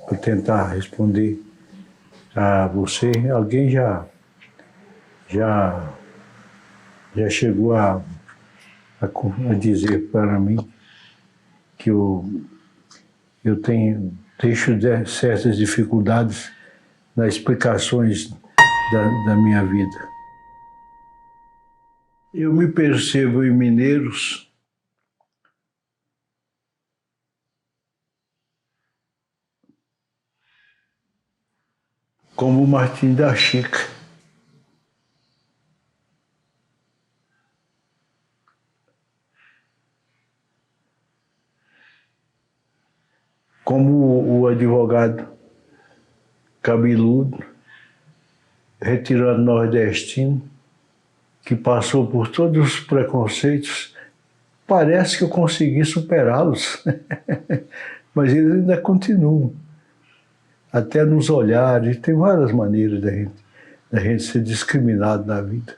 para tentar responder a você. Alguém já chegou a dizer para mim que eu deixo certas dificuldades nas explicações da minha vida. Eu me percebo em Mineiros como Martim da Chica. Como o advogado cabeludo, retirado nordestino, que passou por todos os preconceitos, parece que eu consegui superá-los, mas eles ainda continuam, até nos olhares. Tem várias maneiras da gente ser discriminado na vida.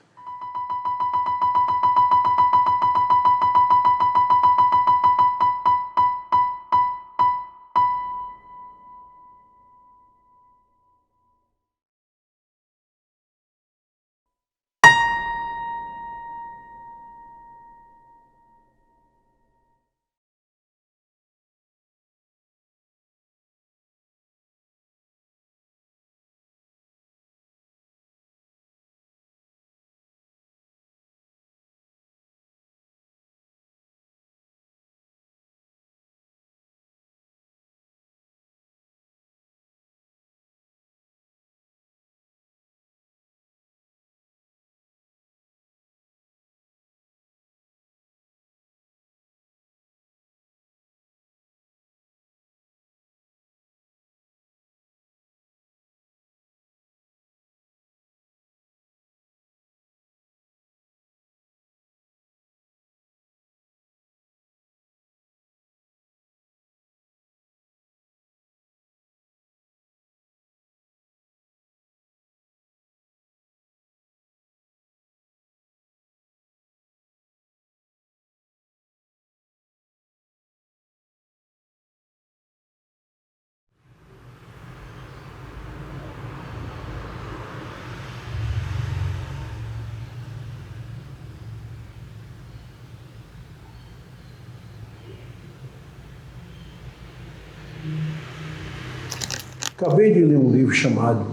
Acabei de ler um livro chamado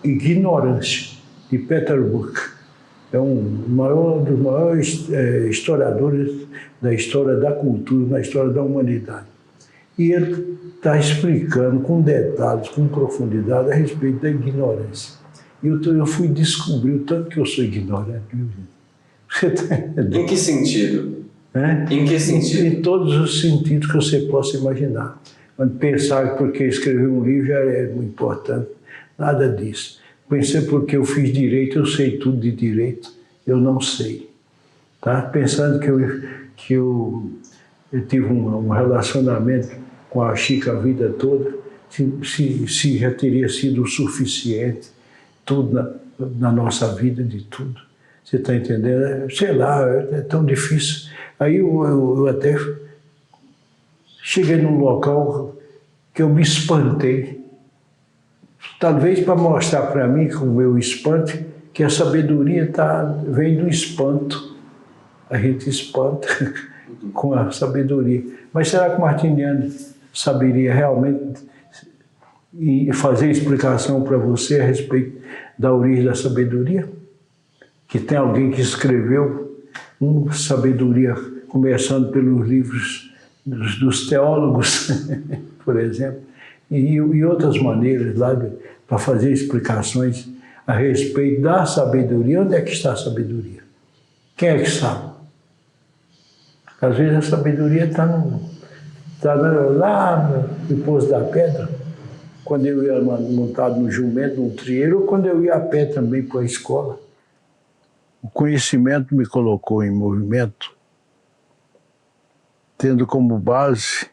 Ignorância, de Peter Buch. É um dos maiores historiadores da história da cultura, da história da humanidade. E ele está explicando com detalhes, com profundidade, a respeito da ignorância. E eu fui descobrir o tanto que eu sou ignorante. Você tá entendendo? Em que sentido? Em que sentido? Em todos os sentidos que você possa imaginar. Quando pensar que porque escrever um livro já é muito importante, nada disso. Pensei porque eu fiz direito, eu sei tudo de direito, eu não sei. Tá? Pensando que eu tive um relacionamento com a Chica a vida toda, se já teria sido o suficiente, tudo na nossa vida, de tudo. Você está entendendo? Sei lá, é tão difícil. Aí eu até cheguei num local que eu me espantei. Talvez para mostrar para mim, com o meu espanto, que a sabedoria vem do espanto. A gente espanta com a sabedoria. Mas será que Martiniano saberia realmente fazer explicação para você a respeito da origem da sabedoria? Que tem alguém que escreveu sabedoria, começando pelos livros dos teólogos, por exemplo, e outras maneiras lá para fazer explicações a respeito da sabedoria. Onde é que está a sabedoria? Quem é que sabe? Às vezes a sabedoria está lá no Poço da Pedra, quando eu ia montado no jumento, no trieiro, ou quando eu ia a pé também para a escola. O conhecimento me colocou em movimento, tendo como base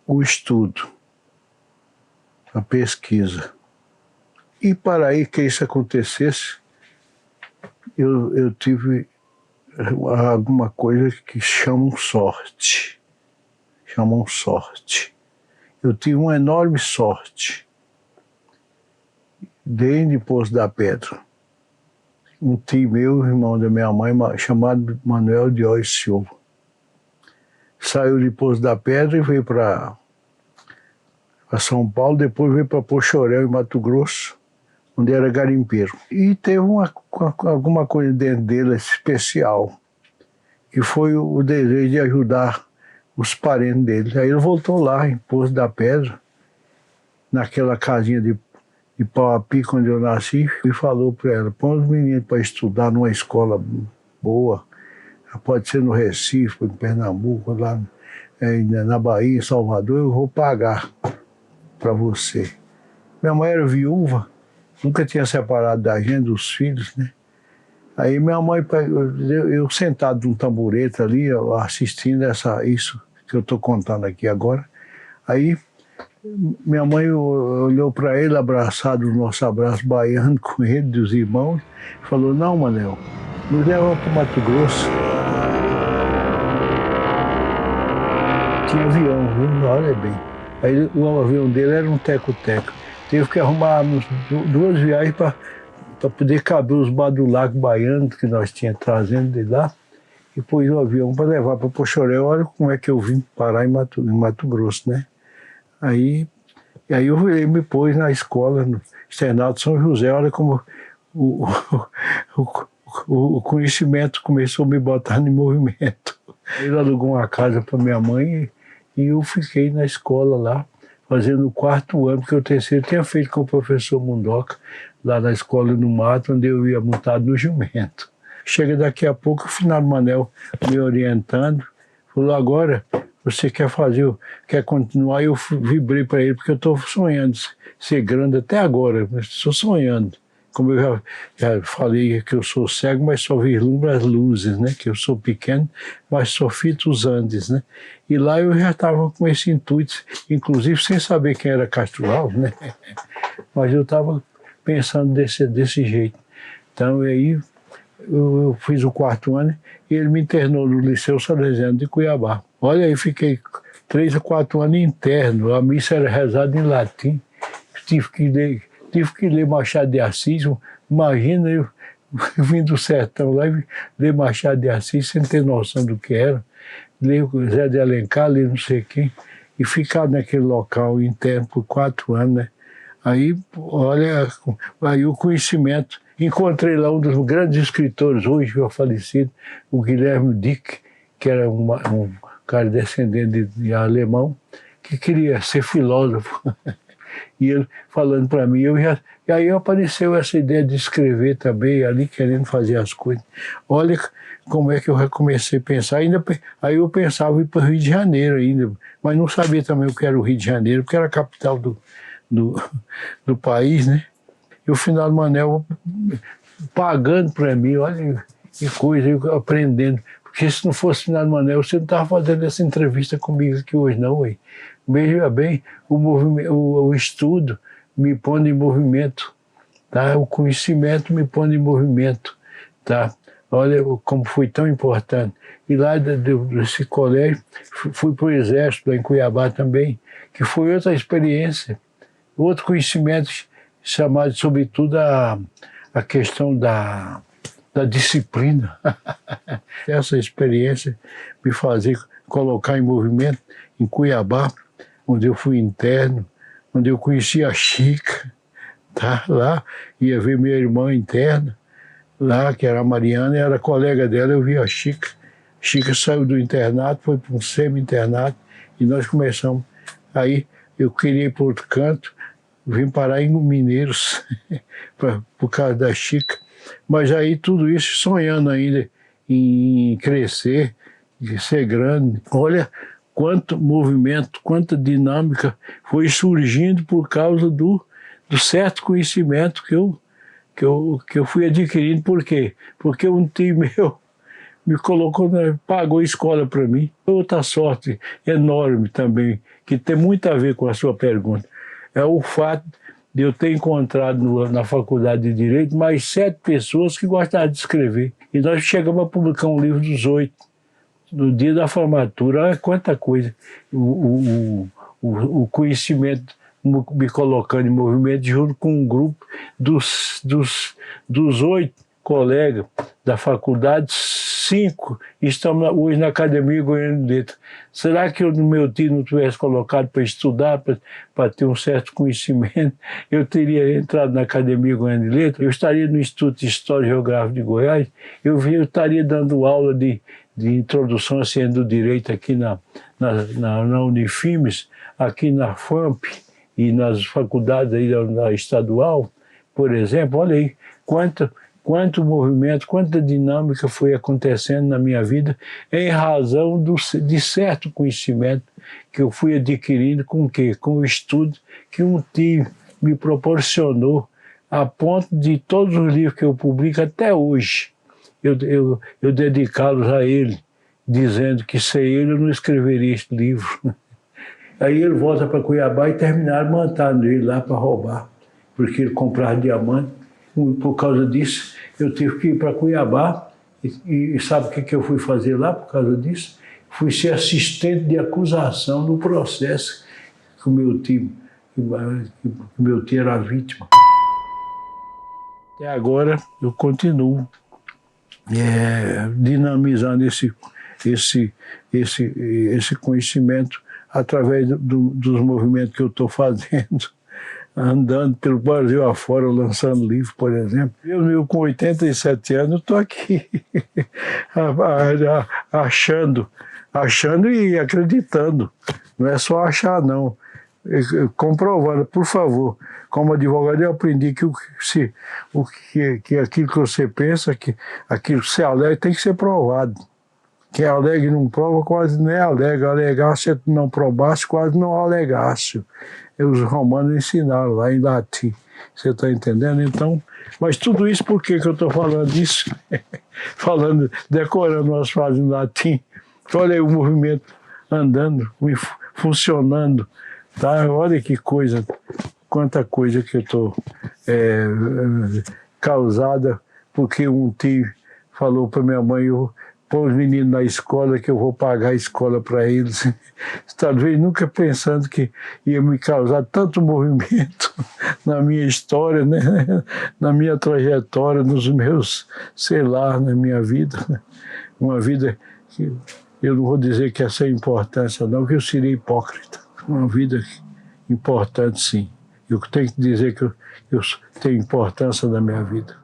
o estudo, a pesquisa. E para aí que isso acontecesse, eu tive alguma coisa que chamam sorte. eu tive uma enorme sorte. Desde Poço da Pedra, um tio meu, irmão da minha mãe, chamado Manuel de Ois Silva, saiu de Poço da Pedra e veio para São Paulo, depois veio para Poxoréu, em Mato Grosso, onde era garimpeiro. E teve alguma coisa dentro dele especial, que foi o desejo de ajudar os parentes dele. Aí ele voltou lá em Poço da Pedra, naquela casinha de pau a pique onde eu nasci, e falou para ela: põe os meninos para estudar numa escola boa, pode ser no Recife, em Pernambuco, lá na Bahia, em Salvador, eu vou pagar para você. Minha mãe era viúva, nunca tinha separado da gente, dos filhos, né? Aí minha mãe, eu sentado num tamborete ali, assistindo isso que eu estou contando aqui agora, aí minha mãe olhou para ele, abraçado no nosso abraço baiano com ele, dos irmãos, e falou: não, Manel, nos leva para o Mato Grosso. Tinha avião, viu? Olha bem. Aí o avião dele era um teco-teco. Teve que arrumar 2 viagens para poder caber os badulacos baianos que nós tínhamos trazendo de lá, e pôs o avião para levar para Poxoréu. Olha como é que eu vim parar em Mato Grosso, né? Aí eu me pôs na escola, no Externado São José. Olha como o conhecimento começou a me botar em movimento. Ele alugou uma casa para minha mãe e eu fiquei na escola lá, fazendo o 4º ano, porque o 3º tinha feito com o professor Mundoca, lá na escola no mato, onde eu ia montado no jumento. Chega daqui a pouco, o Finado Manel me orientando, falou: agora você quer continuar? Eu vibrei para ele, porque eu estou sonhando ser grande até agora, estou sonhando. Como eu já falei que eu sou cego, mas só vislumbro as luzes, né? Que eu sou pequeno, mas só fito os Andes, né? E lá eu já estava com esse intuito, inclusive sem saber quem era Castro Alves, né? Mas eu estava pensando desse jeito. Então aí eu fiz o 4º ano e ele me internou no Liceu Salesiano de Cuiabá. Olha aí, fiquei 3 a 4 anos interno, a missa era rezada em latim, tive que ler Machado de Assis. Imagina eu vim do sertão lá e ler Machado de Assis sem ter noção do que era, ler Zé de Alencar, ler não sei quem, e ficar naquele local interno por 4 anos, né? Aí, olha, aí o conhecimento. Encontrei lá um dos grandes escritores, hoje já falecido, o Guilherme Dick, que era um cara descendente de alemão, que queria ser filósofo. E ele falando para mim, e aí apareceu essa ideia de escrever também, ali querendo fazer as coisas. Olha como é que eu recomecei a pensar. Aí eu pensava em ir para o Rio de Janeiro ainda, mas não sabia também o que era o Rio de Janeiro, porque era a capital do país, né? E o Finado Manel pagando para mim, olha que coisa, eu aprendendo. Porque se não fosse o Finado Manel, você não estava fazendo essa entrevista comigo aqui hoje, não, ué. Veja bem, o estudo me põe em movimento, tá? O conhecimento me põe em movimento, tá? Olha como foi tão importante. E lá desse colégio, fui para o Exército, lá em Cuiabá também, que foi outra experiência, outro conhecimento, chamado sobretudo a questão da disciplina. Essa experiência me fazia colocar em movimento em Cuiabá, onde eu fui interno, onde eu conheci a Chica, tá? Lá ia ver minha irmã interna, lá, que era a Mariana, e era colega dela, eu vi a Chica. Chica saiu do internato, foi para um semi-internato, e nós começamos. Aí eu queria ir para outro canto, vim parar em Mineiros, por causa da Chica. Mas aí tudo isso sonhando ainda em crescer, em ser grande. Olha quanto movimento, quanta dinâmica foi surgindo por causa do certo conhecimento que eu fui adquirindo. Por quê? Porque um tio meu me colocou, pagou escola para mim. Outra sorte enorme também, que tem muito a ver com a sua pergunta, é o fato de eu ter encontrado na Faculdade de Direito mais 7 pessoas que gostavam de escrever. E nós chegamos a publicar um livro dos 8, no dia da formatura. Olha quanta coisa. O o conhecimento me colocando em movimento junto com um grupo dos 8 colegas da faculdade, 5 estão hoje na Academia Goiânia de Letras. Será que eu, no meu tio, não tivesse colocado para estudar, para ter um certo conhecimento, eu teria entrado na Academia Goiânia de Letras? Eu estaria no Instituto de História e Geográfica de Goiás, eu estaria dando aula de introdução à ciência do direito aqui na Unifimes, aqui na FAMP e nas faculdades aí da estadual, por exemplo. Olha aí, quanto movimento, quanta dinâmica foi acontecendo na minha vida em razão de certo conhecimento que eu fui adquirindo com o quê? Com o estudo que um tio me proporcionou, a ponto de todos os livros que eu publico até hoje, eu dedicá-los a ele, dizendo que sem ele eu não escreveria este livro. Aí ele volta para Cuiabá e terminaram mantendo ele lá para roubar, porque ele comprava diamante. Por causa disso, eu tive que ir para Cuiabá e sabe o que eu fui fazer lá por causa disso? Fui ser assistente de acusação no processo que o meu tio era vítima. Até agora eu continuo dinamizando esse conhecimento através dos movimentos que eu estou fazendo, andando pelo Brasil afora, lançando livro, por exemplo. Eu com 87 anos, estou aqui achando e acreditando. Não é só achar, não. Comprovando, por favor. Como advogado, eu aprendi que aquilo que você pensa, que aquilo que você alega, tem que ser provado. Quem alega e não prova, quase nem alega. Alegar, se não probasse, quase não alegasse. Os romanos ensinaram lá em latim. Você está entendendo? Então, mas tudo isso, por que eu estou falando isso? Decorando umas frases em latim. Olha aí o movimento andando, funcionando. Tá? Olha que coisa, quanta coisa que eu estou causada, porque um tio falou para minha mãe, pôr os meninos na escola, que eu vou pagar a escola para eles. Talvez nunca pensando que ia me causar tanto movimento na minha história, né? Na minha trajetória, nos meus, sei lá, na minha vida. Uma vida que eu não vou dizer que é sem importância, não, que eu seria hipócrita. Uma vida importante, sim. Eu tenho que dizer que eu tenho importância na minha vida.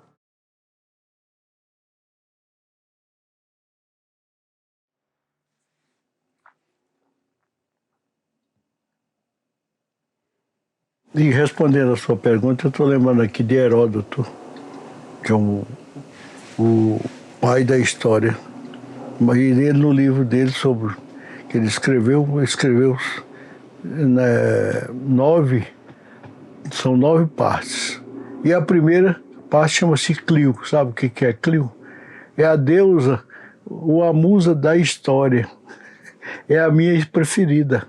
E respondendo a sua pergunta, eu estou lembrando aqui de Heródoto, que é o pai da história. Mas ele, no livro dele, que ele escreveu são 9 partes. E a primeira parte chama-se Clio. Sabe o que é Clio? É a deusa, ou a musa da história. É a minha preferida.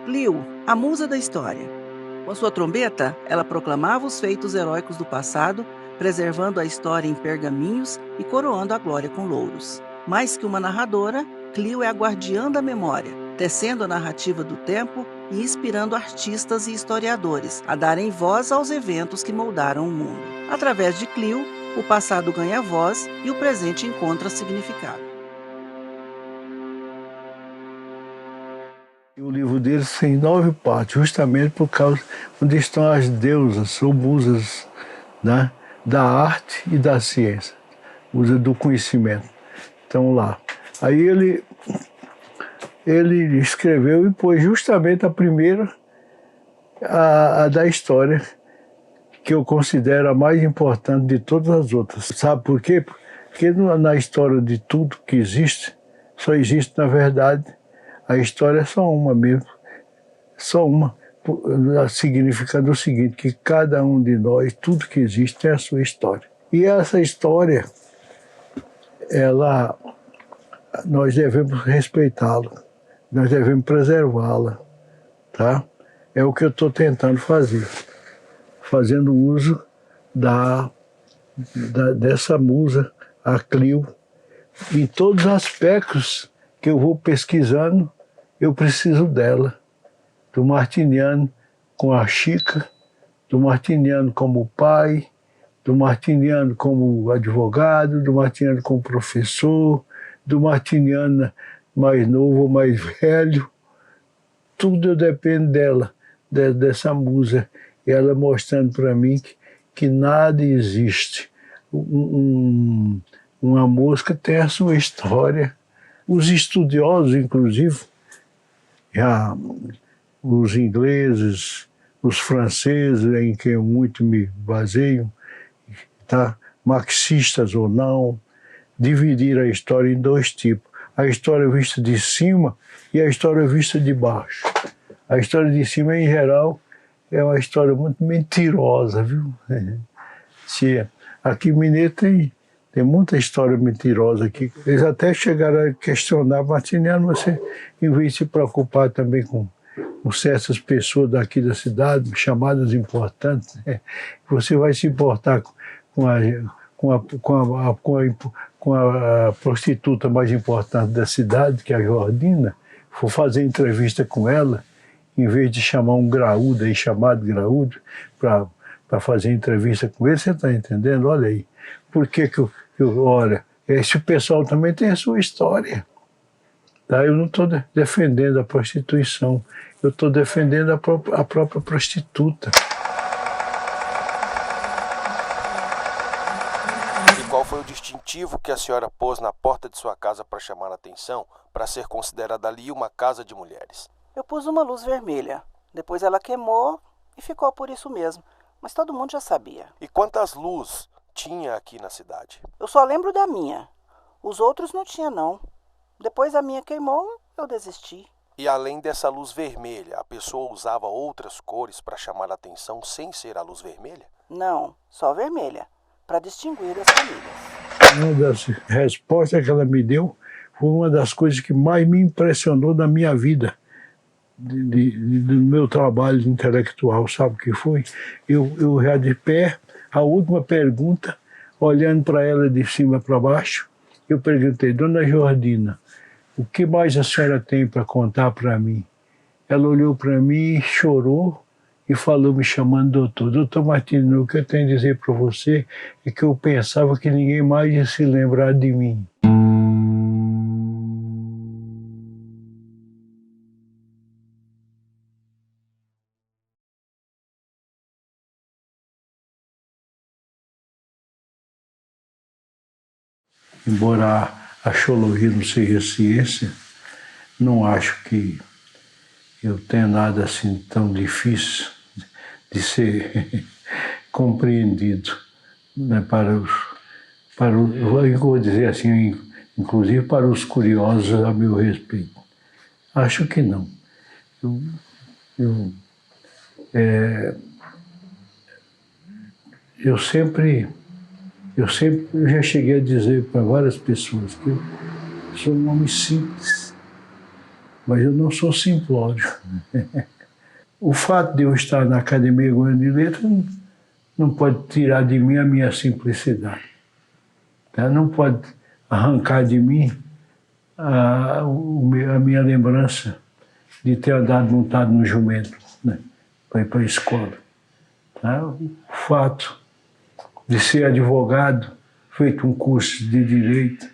Clio, a musa da história. Com sua trombeta, ela proclamava os feitos heróicos do passado, preservando a história em pergaminhos e coroando a glória com louros. Mais que uma narradora, Clio é a guardiã da memória, tecendo a narrativa do tempo e inspirando artistas e historiadores a darem voz aos eventos que moldaram o mundo. Através de Clio, o passado ganha voz e o presente encontra significado. O livro deles tem 9 partes, justamente por causa onde estão as deusas ou musas, né, da arte e da ciência, musas do conhecimento. Estão lá. Aí ele escreveu e pôs justamente a primeira, a da história, que eu considero a mais importante de todas as outras. Sabe por quê? Porque na história de tudo que existe, só existe, na verdade, a história é só uma mesmo. Só uma, significando o seguinte, que cada um de nós, tudo que existe, tem a sua história. E essa história, nós devemos respeitá-la, nós devemos preservá-la, tá? É o que eu estou tentando fazer, fazendo uso dessa musa, a Clio, em todos os aspectos que eu vou pesquisando, eu preciso dela. do Martiniano com a Chica, do Martiniano como pai, do Martiniano como advogado, do Martiniano como professor, do Martiniano mais novo ou mais velho. Tudo depende dela, dessa musa. Ela mostrando para mim que nada existe. Uma mosca tem a sua história. Os estudiosos, inclusive, já os ingleses, os franceses, em que eu muito me baseio, tá? Marxistas ou não, dividiram a história em dois tipos. A história vista de cima e a história vista de baixo. A história de cima, em geral, é uma história muito mentirosa, viu? Aqui em Mineiro tem muita história mentirosa aqui. Eles até chegaram a questionar, Martiniano, você, em vez de se preocupar também com certas pessoas daqui da cidade, chamadas importantes, você vai se importar com a prostituta mais importante da cidade, que é a Jordina, for fazer entrevista com ela, em vez de chamar um graúdo aí, chamado graúdo, para fazer entrevista com ele, você está entendendo? Olha aí. Por que olha, esse pessoal também tem a sua história. Tá? Eu não estou defendendo a prostituição, eu estou defendendo a própria prostituta. E qual foi o distintivo que a senhora pôs na porta de sua casa para chamar a atenção, para ser considerada ali uma casa de mulheres? Eu pus uma luz vermelha. Depois ela queimou e ficou por isso mesmo. Mas todo mundo já sabia. E quantas luzes tinha aqui na cidade? Eu só lembro da minha. Os outros não tinha, não. Depois a minha queimou, eu desisti. E além dessa luz vermelha, a pessoa usava outras cores para chamar a atenção sem ser a luz vermelha? Não, só vermelha, para distinguir as famílias. Uma das respostas que ela me deu foi uma das coisas que mais me impressionou na minha vida, do meu trabalho intelectual. Sabe o que foi? Eu já de pé, a última pergunta, olhando para ela de cima para baixo, eu perguntei, Dona Jordina, o que mais a senhora tem para contar para mim? Ela olhou para mim, chorou e falou, me chamando doutor. Doutor Martiniano, o que eu tenho a dizer para você é que eu pensava que ninguém mais ia se lembrar de mim. Embora a axiologia não seja ciência, não acho que eu tenha nada assim tão difícil de ser compreendido, né, eu vou dizer assim, inclusive para os curiosos a meu respeito. Acho que não. Eu sempre já cheguei a dizer para várias pessoas que eu sou um homem simples, mas eu não sou simplório. O fato de eu estar na Academia Goiana de Letras não pode tirar de mim a minha simplicidade. Tá? Não pode arrancar de mim a minha lembrança de ter andado montado no jumento, né, para ir para a escola. Tá? O fato de ser advogado, feito um curso de direito,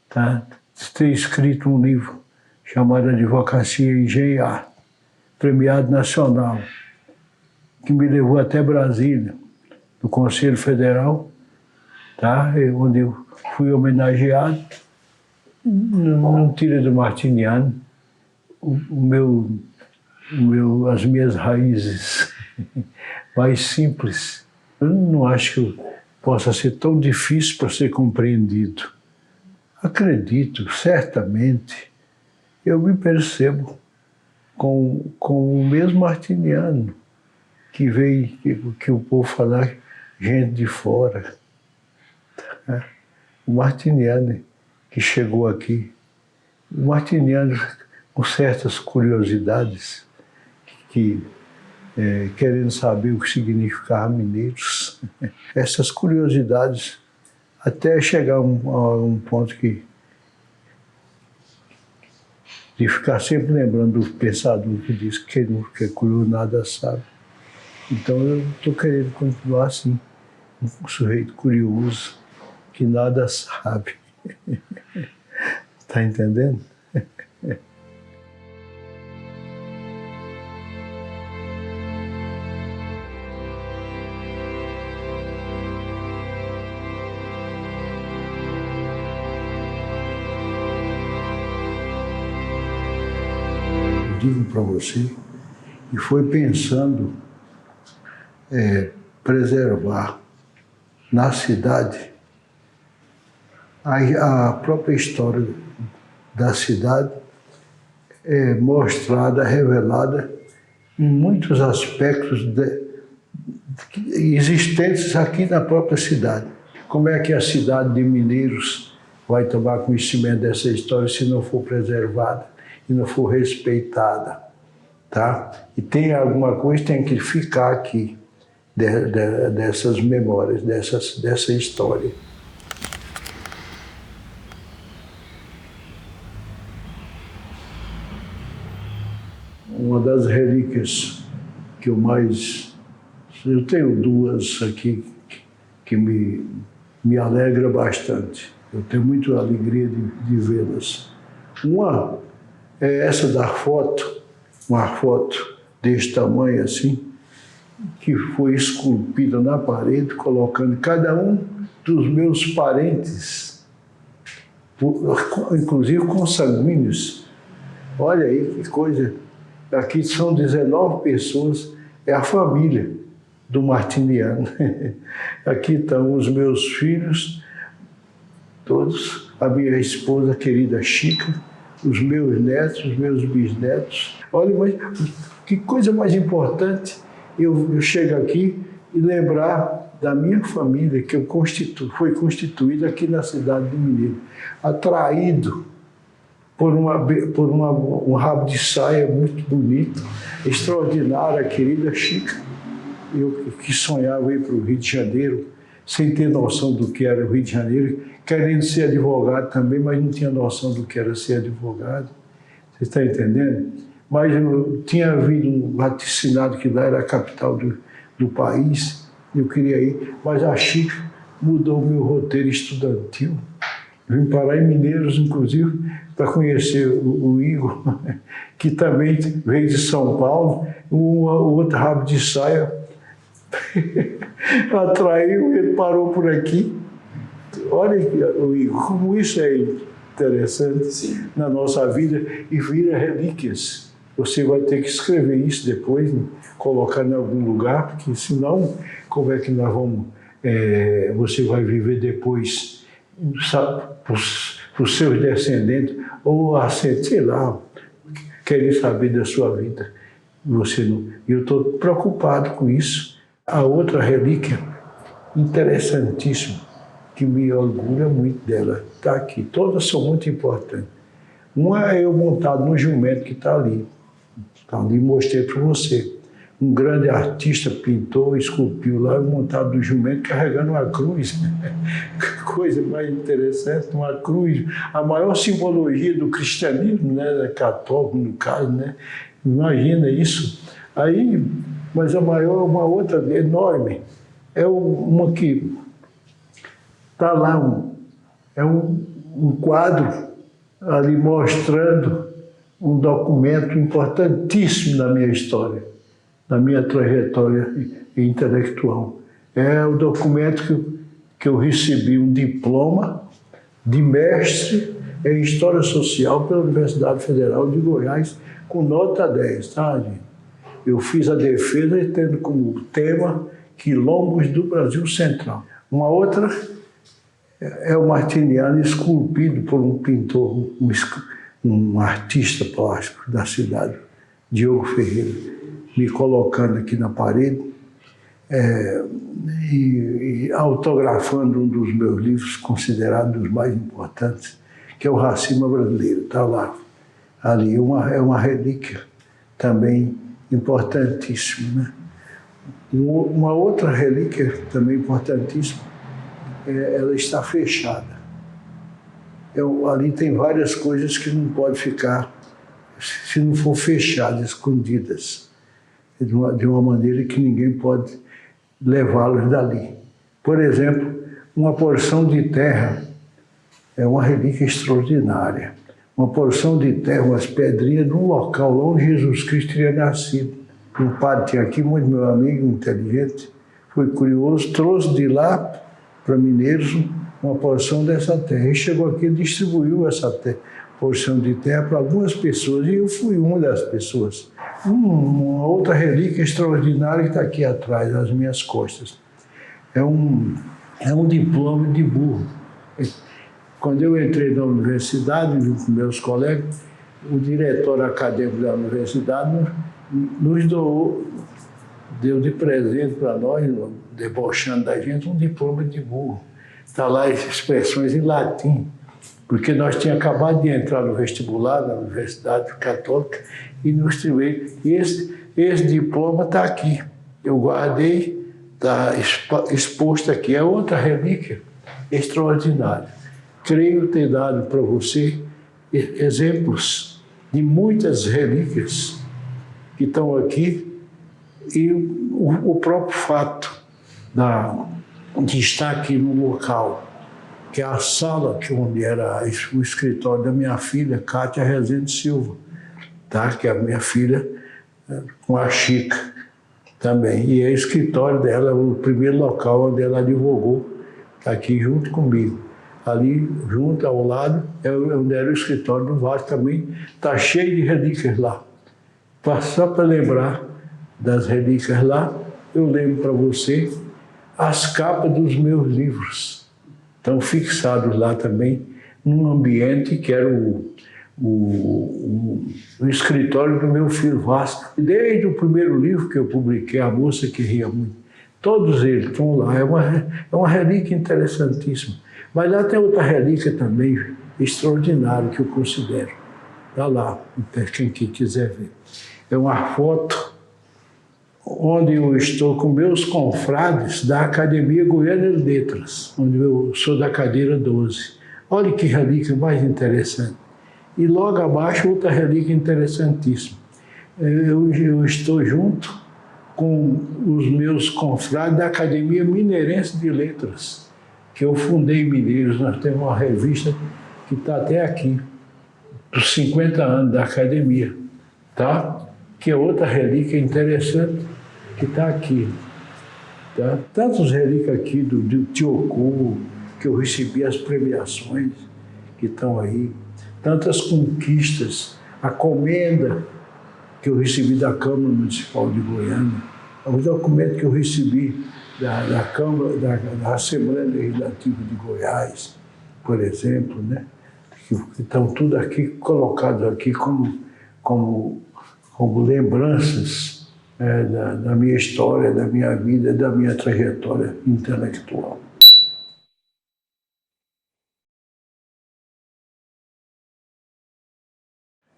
tá? De ter escrito um livro chamado Advocacia e Engenharia, premiado nacional, que me levou até Brasília, do Conselho Federal, tá? Onde eu fui homenageado. Não tira do Martiniano as minhas raízes mais simples. Eu não acho que possa ser tão difícil para ser compreendido. Acredito, certamente, eu me percebo com o mesmo Martiniano que veio, que o povo falar, gente de fora. O Martiniano que chegou aqui, o Martiniano com certas curiosidades, querendo saber o que significava mineiros. Essas curiosidades, até chegar a um ponto de ficar sempre lembrando do pensador que diz que quem não quer curioso nada sabe. Então eu estou querendo continuar assim, um sujeito curioso que nada sabe. Está entendendo? Digo para você, e foi pensando preservar na cidade a própria história da cidade mostrada, revelada em muitos aspectos existentes aqui na própria cidade. Como é que a cidade de Mineiros vai tomar conhecimento dessa história se não for preservada e não for respeitada, tá? E tem alguma coisa que tem que ficar aqui dessas memórias, dessa história. Uma das relíquias que eu tenho duas aqui que me alegra bastante. Eu tenho muita alegria de vê-las. Uma é essa da foto, uma foto desse tamanho assim, que foi esculpida na parede, colocando cada um dos meus parentes, inclusive consanguíneos. Olha aí que coisa. Aqui são 19 pessoas, é a família do Martiniano. Aqui estão os meus filhos, todos, a minha esposa querida Chica, os meus netos, os meus bisnetos. Olha, mas que coisa mais importante eu chego aqui e lembrar da minha família, que foi constituída aqui na cidade do Mineiro, atraído por um rabo de saia muito bonito, extraordinária, a querida Chica. Eu que sonhava ir para o Rio de Janeiro, sem ter noção do que era o Rio de Janeiro, querendo ser advogado também, mas não tinha noção do que era ser advogado. Você está entendendo? Mas eu tinha havido um vaticinado que lá era a capital do país, eu queria ir, mas a Chica mudou o meu roteiro estudantil. Vim parar em Mineiros, inclusive, para conhecer o Igor, que também veio de São Paulo, o outro rabo de saia atraiu, ele parou por aqui. Olha, o Igor, como isso é interessante. Sim. Na nossa vida e vira relíquias. Você vai ter que escrever isso depois, né? Colocar em algum lugar, porque senão, como é que nós vamos... você vai viver depois, sabe, para os seus descendentes, ou sei lá, querem saber da sua vida. Você não. Eu estou preocupado com isso. A outra relíquia, interessantíssima, que me orgulha muito dela, está aqui. Todas são muito importantes. Uma é eu montado no jumento que está ali. Está ali, mostrei para você. Um grande artista pintou, esculpiu lá, montado no jumento, carregando uma cruz. Que coisa mais interessante, uma cruz. A maior simbologia do cristianismo, né, católico no caso, né? Imagina isso. Aí, mas a maior, uma outra enorme, é uma que está lá, é um quadro ali mostrando um documento importantíssimo na minha história, na minha trajetória intelectual. É o documento que eu recebi um diploma de mestre em História Social pela Universidade Federal de Goiás, com nota 10, tá, gente? Eu fiz a defesa tendo como tema Quilombos do Brasil Central. Uma outra é o Martiniano esculpido por um pintor, um artista plástico da cidade, Diogo Ferreira, me colocando aqui na parede e autografando um dos meus livros considerados os mais importantes, que é o Racima Brasileiro, está lá. Ali é uma relíquia também importantíssima, né? Uma outra relíquia também importantíssima, ela está fechada. Ali tem várias coisas que não pode ficar se não for fechadas, escondidas, de uma maneira que ninguém pode levá-los dali. Por exemplo, uma porção de terra é uma relíquia extraordinária. Uma porção de terra, umas pedrinhas de um local onde Jesus Cristo teria nascido. Um padre tinha aqui, muito meu amigo, inteligente, foi curioso, trouxe de lá para Mineiros uma porção dessa terra. E chegou aqui e distribuiu essa porção de terra para algumas pessoas, e eu fui uma das pessoas. Uma outra relíquia extraordinária que está aqui atrás, nas minhas costas. É um diploma de burro. Quando eu entrei na universidade, junto com meus colegas, o diretor acadêmico da universidade nos deu de presente para nós, debochando da gente, um diploma de burro. Está lá as expressões em latim, porque nós tínhamos acabado de entrar no vestibular da Universidade Católica e nos tivemos. E esse diploma está aqui. Eu guardei, está exposto aqui. É outra relíquia extraordinária. Creio ter dado para você exemplos de muitas relíquias que estão aqui, e o próprio fato de estar aqui no local, que é a sala onde era o escritório da minha filha, Cátia Rezende Silva, tá? Que é a minha filha com a Chica também. E é o escritório dela, o primeiro local onde ela advogou, está aqui junto comigo. Ali, junto, ao lado, é onde era o escritório do Vasco também. Está cheio de relíquias lá. Só para lembrar das relíquias lá, eu lembro para você as capas dos meus livros. Estão fixados lá também, num ambiente que era o escritório do meu filho Vasco. Desde o primeiro livro que eu publiquei, A Moça que Ria Muito, todos eles estão lá. É uma relíquia interessantíssima. Mas lá tem outra relíquia também extraordinária que eu considero. Está lá, quem quiser ver. É uma foto onde eu estou com meus confrades da Academia Goiana de Letras, onde eu sou da cadeira 12. Olha que relíquia mais interessante. E logo abaixo outra relíquia interessantíssima. Eu estou junto com os meus confrades da Academia Mineirense de Letras, que eu fundei em Mineiros. Nós temos uma revista que está até aqui, dos 50 anos da academia, tá? Que é outra relíquia interessante que está aqui. Tá? Tantos relíquias aqui do Tiocô, que eu recebi as premiações que estão aí, tantas conquistas, a comenda que eu recebi da Câmara Municipal de Goiânia, o documento que eu recebi da Câmara, da Assembleia Legislativa de Goiás, por exemplo, né? Que estão tudo aqui colocados aqui como lembranças da minha história, da minha vida, da minha trajetória intelectual.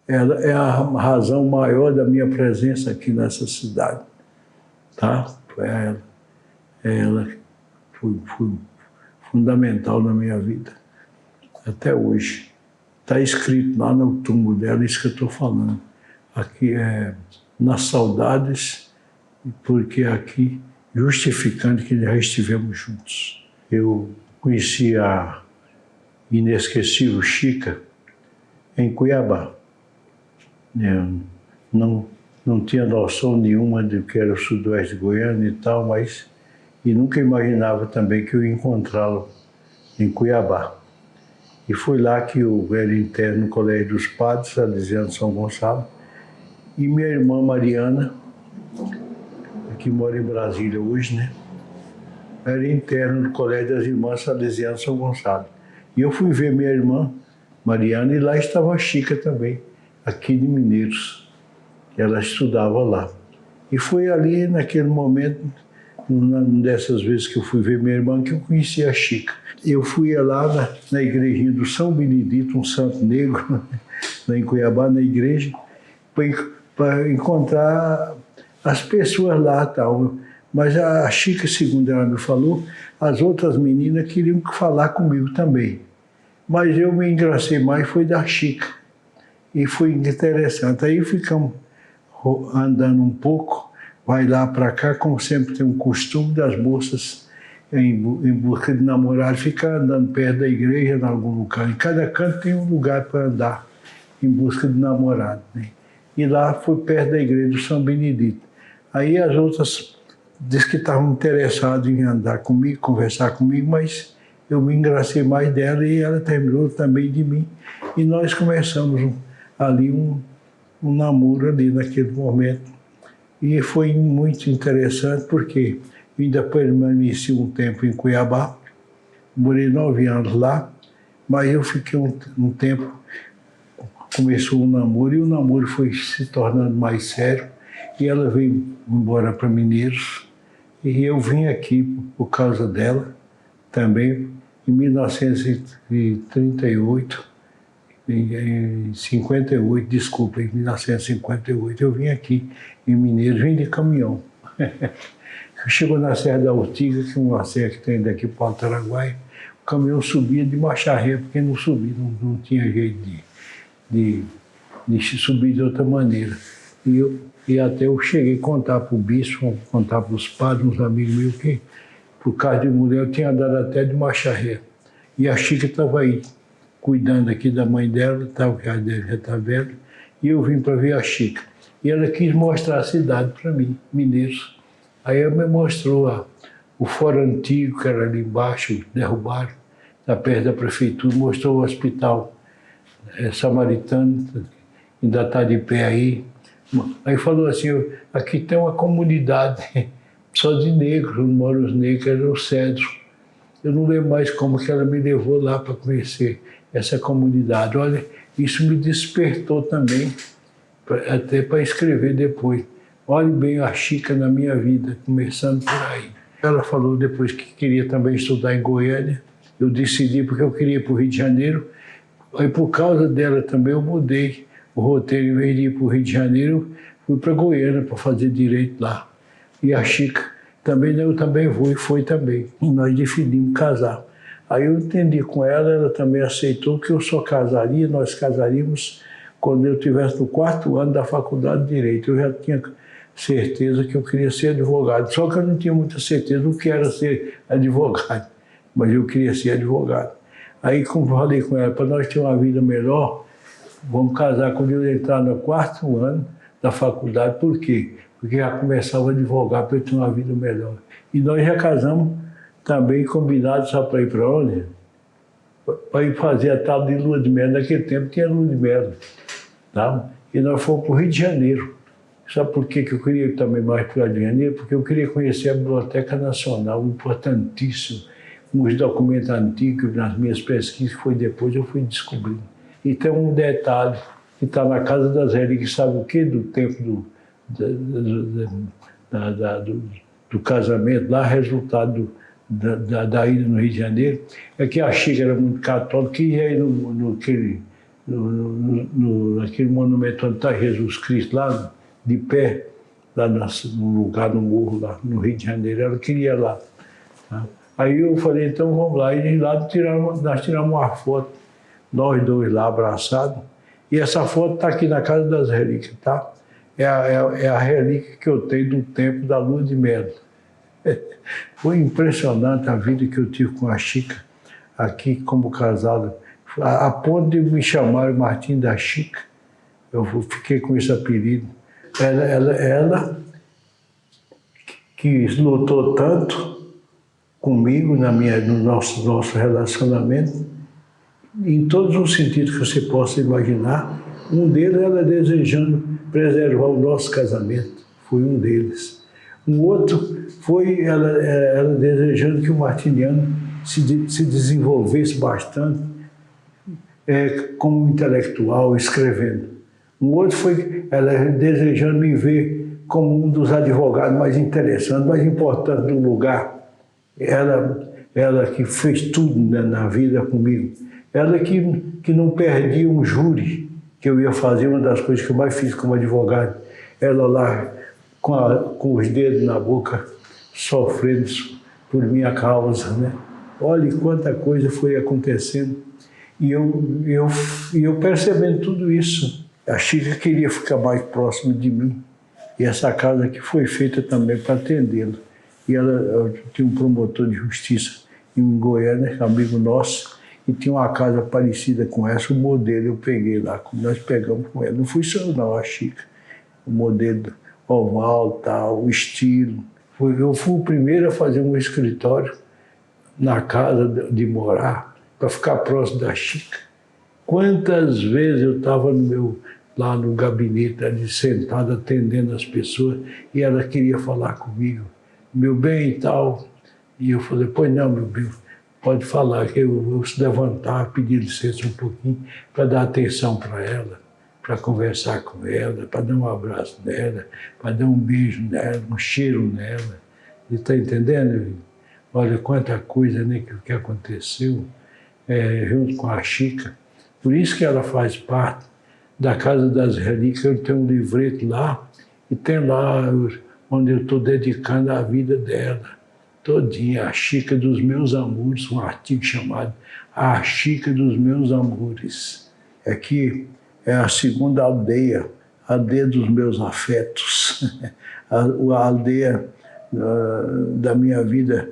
Ela é a razão maior da minha presença aqui nessa cidade, tá? Foi ela. Ela foi fundamental na minha vida, até hoje. Está escrito lá no túmulo dela isso que eu estou falando. Aqui é nas saudades, porque aqui, justificando que já estivemos juntos. Eu conheci a inesquecível Chica em Cuiabá. Eu não tinha noção nenhuma do que era o sudoeste de Goiânia e tal, mas nunca imaginava também que eu ia encontrá-lo em Cuiabá. E foi lá que eu era interno no Colégio dos Padres, Salesiano São Gonçalo, e minha irmã Mariana, que mora em Brasília hoje, né? Era interno no Colégio das Irmãs Salesianas São Gonçalo. E eu fui ver minha irmã Mariana, e lá estava a Chica também, aqui de Mineiros. Ela estudava lá. E foi ali, naquele momento, uma dessas vezes que eu fui ver minha irmã, que eu conheci a Chica. Eu fui lá na igrejinha do São Benedito, um santo negro, lá em Cuiabá, na igreja, para encontrar as pessoas lá e tal. Mas a Chica, segundo ela me falou, as outras meninas queriam falar comigo também. Mas eu me engracei mais, foi da Chica. E foi interessante. Aí ficamos andando um pouco, vai lá para cá, como sempre tem um costume das moças em busca de namorado, ficar andando perto da igreja, em algum lugar. Em cada canto tem um lugar para andar em busca de namorado, né? E lá foi perto da igreja do São Benedito. Aí as outras disse que estavam interessadas em andar comigo, conversar comigo, mas eu me engracei mais dela e ela terminou também de mim. E nós começamos ali um namoro ali naquele momento. E foi muito interessante porque eu ainda permaneci um tempo em Cuiabá, morei 9 anos lá, mas eu fiquei um tempo, começou o namoro e o namoro foi se tornando mais sério e ela veio embora para Mineiros e eu vim aqui por causa dela também em 1938, em 58, desculpa, em 1958 eu vim aqui em Mineiros, vim de caminhão. Chegou na Serra da Ortiga, que é uma serra que tem daqui para o Araguaia, o caminhão subia de marcha ré, porque não subia, não tinha jeito de subir de outra maneira. E até eu cheguei a contar para o bispo, contar para os padres, uns amigos meus, que por causa de mulher eu tinha andado até de marcha ré. E a Chica estava aí, cuidando aqui da mãe dela, já está velha, e eu vim para ver a Chica. E ela quis mostrar a cidade para mim, Mineiros. Aí ela me mostrou o fórum antigo, que era ali embaixo, derrubaram, está perto da prefeitura, mostrou o hospital samaritano, ainda está de pé aí. Aí falou assim, aqui tem uma comunidade só de negros, moram os negros, era o Cedro. Eu não lembro mais como que ela me levou lá para conhecer essa comunidade. Olha, isso me despertou também, até para escrever depois. Olhe bem a Chica na minha vida, começando por aí. Ela falou depois que queria também estudar em Goiânia. Eu decidi porque eu queria ir para o Rio de Janeiro. Aí por causa dela também eu mudei o roteiro. Em vez de ir para o Rio de Janeiro, fui para Goiânia para fazer direito lá. E a Chica também, eu também foi também. E nós decidimos casar. Aí eu entendi com ela, ela também aceitou que eu só casaria, nós casaríamos quando eu estivesse no 4º ano da faculdade de Direito. Eu já tinha certeza que eu queria ser advogado, só que eu não tinha muita certeza do que era ser advogado, mas eu queria ser advogado. Aí, como falei com ela, para nós ter uma vida melhor, vamos casar quando eu entrar no 4º ano da faculdade. Por quê? Porque já começava a advogar para eu ter uma vida melhor. E nós já casamos também combinados só para ir para onde? Para ir fazer a tal de lua de mel. Naquele tempo tinha lua de mel, tá? E nós fomos para o Rio de Janeiro. Sabe por que eu queria ir também mais para o Rio de Janeiro? Porque eu queria conhecer a Biblioteca Nacional, importantíssimo, com os documentos antigos, nas minhas pesquisas, que foi depois eu fui descobrindo. E tem um detalhe, que está na Casa das Relíquias, sabe o quê? Do tempo do casamento, lá, resultado da ida no Rio de Janeiro, é que a Chica era muito católica e ia aí naquele monumento onde está Jesus Cristo, lá de pé, lá no lugar, no morro, lá no Rio de Janeiro, ela queria ir lá. Tá? Aí eu falei, então vamos lá. E de lá nós tiramos uma foto, nós dois lá abraçados, e essa foto está aqui na Casa das Relíquias, tá? É a relíquia que eu tenho do tempo da lua de mel. Foi impressionante a vida que eu tive com a Chica, aqui como casado. A ponto de me chamar Martim da Chica, eu fiquei com esse apelido. Ela que lutou tanto comigo no nosso relacionamento, em todos os sentidos que você possa imaginar. Um deles, ela desejando preservar o nosso casamento, foi um deles. Um outro foi ela desejando que o martiniano se desenvolvesse bastante como intelectual, escrevendo. Um outro foi ela desejando me ver como um dos advogados mais interessantes, mais importantes do lugar. Ela que fez tudo na vida comigo. Ela que não perdia um júri que eu ia fazer, uma das coisas que eu mais fiz como advogado. Ela lá com os dedos na boca, sofrendo por minha causa, né? Olha quanta coisa foi acontecendo. E eu percebendo tudo isso, a Chica queria ficar mais próxima de mim. E essa casa aqui foi feita também para atendê-la. E ela tinha um promotor de justiça em Goiânia, amigo nosso, e tinha uma casa parecida com essa, o modelo eu peguei lá, nós pegamos com ela. Não fui só eu não, a Chica. O modelo oval, tal, o estilo. Eu fui o primeiro a fazer um escritório na casa de morar, para ficar próximo da Chica. Quantas vezes eu estava lá no gabinete, ali sentado, atendendo as pessoas, e ela queria falar comigo, meu bem e tal. E eu falei, pois não, meu bem, pode falar, que eu vou se levantar, pedir licença um pouquinho, para dar atenção para ela, para conversar com ela, para dar um abraço nela, para dar um beijo nela, um cheiro nela. Você está entendendo? Olha quanta coisa, né, que aconteceu junto com a Chica. Por isso que ela faz parte da Casa das Relíquias. Eu tenho um livreto lá, e tem lá onde eu estou dedicando a vida dela, todinha, a Chica dos Meus Amores, um artigo chamado A Chica dos Meus Amores. Aqui é a segunda aldeia, a aldeia dos meus afetos, a aldeia da minha vida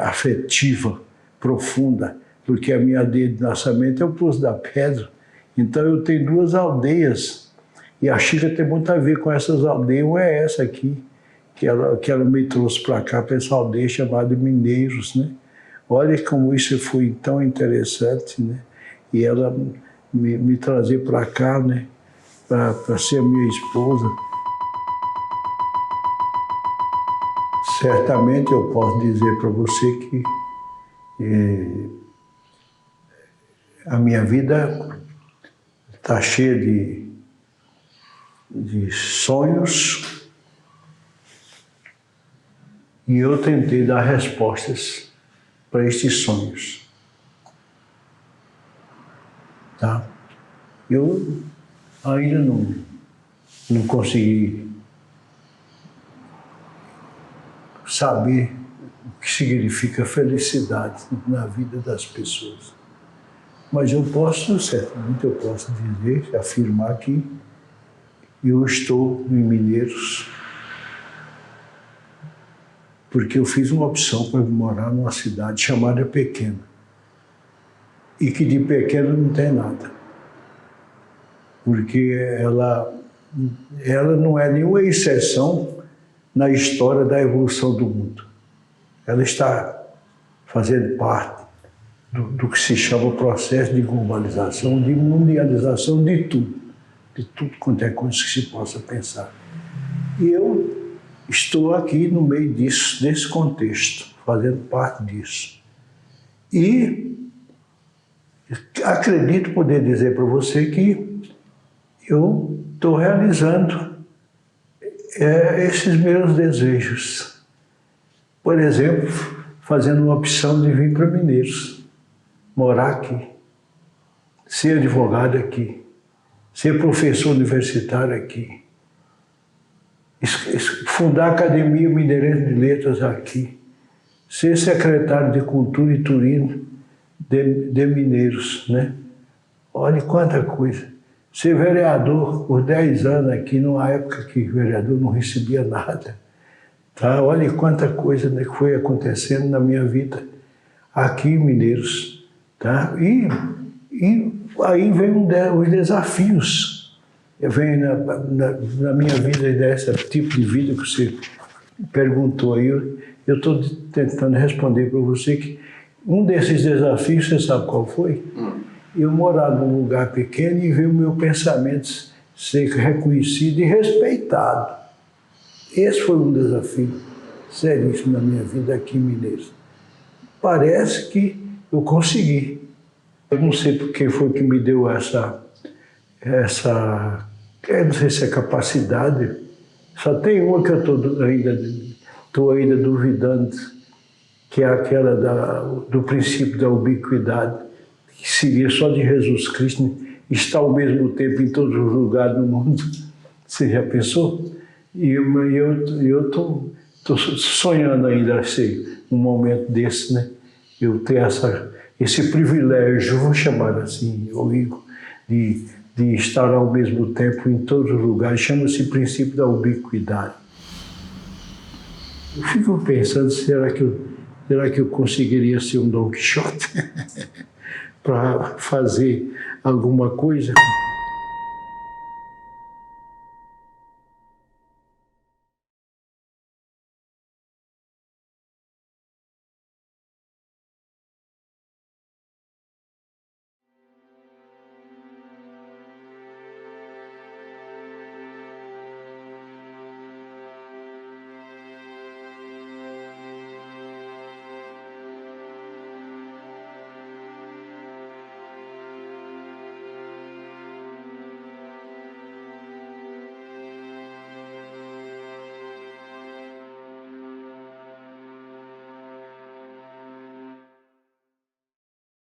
afetiva, profunda, porque a minha aldeia de nascimento é o Poço da Pedra. Então eu tenho duas aldeias, e a Chica tem muito a ver com essas aldeias. Uma é essa aqui, que ela me trouxe para cá, para essa aldeia chamada Mineiros, né? Olha como isso foi tão interessante, né? E ela me trazer para cá, né? Para ser minha esposa. Certamente eu posso dizer para você que a minha vida está cheia de sonhos, e eu tentei dar respostas para estes sonhos. Tá? Eu ainda não consegui saber o que significa felicidade na vida das pessoas. Mas eu posso, certamente eu posso dizer, afirmar que eu estou em Mineiros porque eu fiz uma opção para morar numa cidade chamada Pequena, e que de pequena não tem nada, porque ela não é nenhuma exceção na história da evolução do mundo. Ela está fazendo parte do que se chama o processo de globalização, de mundialização de tudo quanto é coisa que se possa pensar. E eu estou aqui no meio desse contexto, fazendo parte disso. E acredito poder dizer para você que eu estou realizando esses meus desejos. Por exemplo, fazendo uma opção de vir para Mineiros, morar aqui, ser advogado aqui, ser professor universitário aqui, fundar a Academia Mineirense de Letras aqui, ser secretário de Cultura e Turismo de Mineiros, né? Olha quanta coisa. Ser vereador por 10 anos aqui, numa época que o vereador não recebia nada. Tá? Olha quanta coisa, né, que foi acontecendo na minha vida aqui em Mineiros. Tá? E aí vem os desafios. Vem na minha vida, desse tipo de vida que você perguntou aí. Eu estou tentando responder para você que um desses desafios, você sabe qual foi? Eu morar num lugar pequeno e ver o meu pensamento ser reconhecido e respeitado. Esse foi um desafio seríssimo na minha vida aqui em Mineiros. Parece que eu consegui. Eu não sei por que foi que me deu essa eu não sei se é capacidade. Só tem uma que eu estou ainda duvidando, que é aquela do princípio da ubiquidade, que seria só de Jesus Cristo, está ao mesmo tempo em todos os lugares do mundo. Você já pensou? E eu estou sonhando ainda assim, um momento desse, né? Eu ter esse privilégio, vou chamar assim, Igor, de estar ao mesmo tempo em todos os lugares, chama-se princípio da ubiquidade. Eu fico pensando, será que eu conseguiria ser um Dom Quixote para fazer alguma coisa